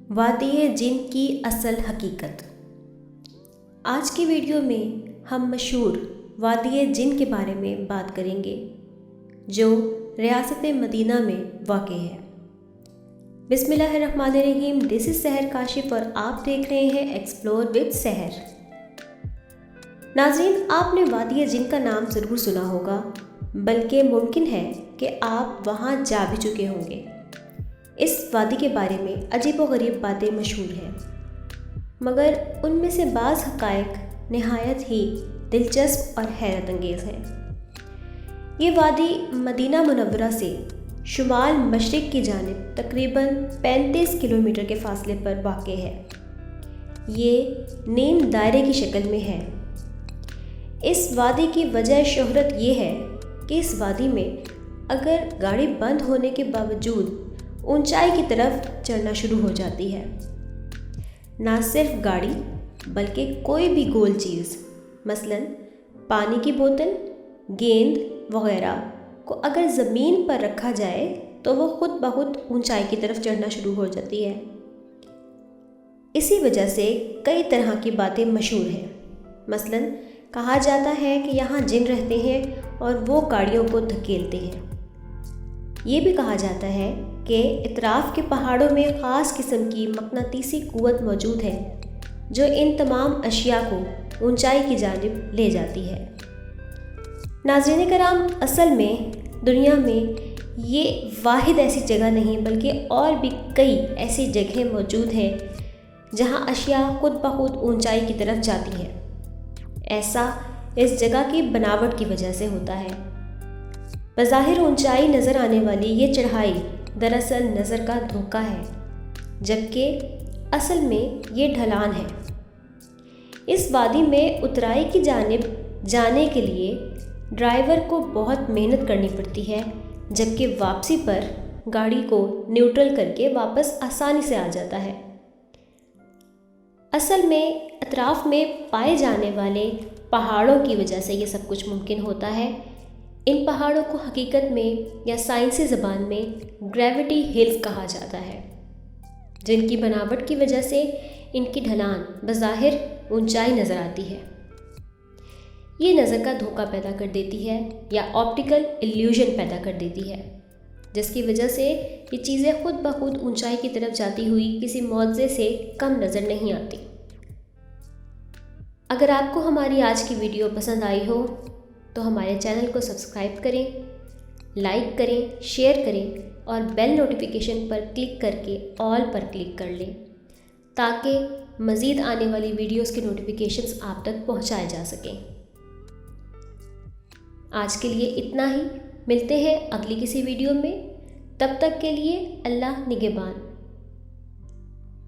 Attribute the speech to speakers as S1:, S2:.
S1: وادی جن کی اصل حقیقت۔ آج کی ویڈیو میں ہم مشہور وادی جن کے بارے میں بات کریں گے جو ریاست مدینہ میں واقع ہے۔ بسم اللہ الرحمن الرحیم، دس از سحر کاشف اور آپ دیکھ رہے ہیں ایکسپلور وتھ سحر۔ ناظرین، آپ نے وادی جن کا نام ضرور سنا ہوگا، بلکہ ممکن ہے کہ آپ وہاں جا بھی چکے ہوں گے۔ اس وادی کے بارے میں عجیب و غریب باتیں مشہور ہیں، مگر ان میں سے بعض حقائق نہایت ہی دلچسپ اور حیرت انگیز ہیں۔ یہ وادی مدینہ منورہ سے شمال مشرق کی جانب تقریباً 35 کلومیٹر کے فاصلے پر واقع ہے۔ یہ نیم دائرے کی شکل میں ہے۔ اس وادی کی وجہ شہرت یہ ہے کہ اس وادی میں اگر گاڑی بند ہونے کے باوجود اونچائی کی طرف چڑھنا شروع ہو جاتی ہے، نہ صرف گاڑی بلکہ کوئی بھی گول چیز، مثلاً پانی کی بوتل، گیند وغیرہ کو اگر زمین پر رکھا جائے تو وہ خود بخود اونچائی کی طرف چڑھنا شروع ہو جاتی ہے۔ اسی وجہ سے کئی طرح کی باتیں مشہور ہیں۔ مثلاً کہا جاتا ہے کہ یہاں جن رہتے ہیں اور وہ گاڑیوں کو دھکیلتے ہیں۔ یہ بھی کہا جاتا ہے کہ اطراف کے پہاڑوں میں خاص قسم کی مقناطیسی قوت موجود ہے جو ان تمام اشیاء کو اونچائی کی جانب لے جاتی ہے۔ ناظرین کرام، اصل میں دنیا میں یہ واحد ایسی جگہ نہیں بلکہ اور بھی کئی ایسی جگہیں موجود ہیں جہاں اشیاء خود بخود اونچائی کی طرف جاتی ہیں۔ ایسا اس جگہ کی بناوٹ کی وجہ سے ہوتا ہے۔ بظاہر اونچائی نظر آنے والی یہ چڑھائی دراصل نظر کا دھوکہ ہے، جبکہ اصل میں یہ ڈھلان ہے۔ اس وادی میں اترائی کی جانب جانے کے لیے ڈرائیور کو بہت محنت کرنی پڑتی ہے، جبکہ واپسی پر گاڑی کو نیوٹرل کر کے واپس آسانی سے آ جاتا ہے۔ اصل میں اطراف میں پائے جانے والے پہاڑوں کی وجہ سے یہ سب کچھ ممکن ہوتا ہے۔ ان پہاڑوں کو حقیقت میں یا سائنسی زبان میں گریوٹی ہلز کہا جاتا ہے، جن کی بناوٹ کی وجہ سے ان کی ڈھلان بظاہر اونچائی نظر آتی ہے۔ یہ نظر کا دھوکہ پیدا کر دیتی ہے یا آپٹیکل ایلیوژن پیدا کر دیتی ہے، جس کی وجہ سے یہ چیزیں خود بخود اونچائی کی طرف جاتی ہوئی کسی معجزے سے کم نظر نہیں آتی۔ اگر آپ کو ہماری آج کی ویڈیو پسند آئی ہو تو ہمارے چینل کو سبسکرائب کریں، لائک کریں، شیئر کریں اور بیل نوٹیفیکیشن پر کلک کر کے آل پر کلک کر لیں تاکہ مزید آنے والی ویڈیوز کے نوٹیفیکیشنز آپ تک پہنچائے جا سکیں۔ آج کے لیے اتنا ہی، ملتے ہیں اگلی کسی ویڈیو میں، تب تک کے لیے اللہ نگہبان۔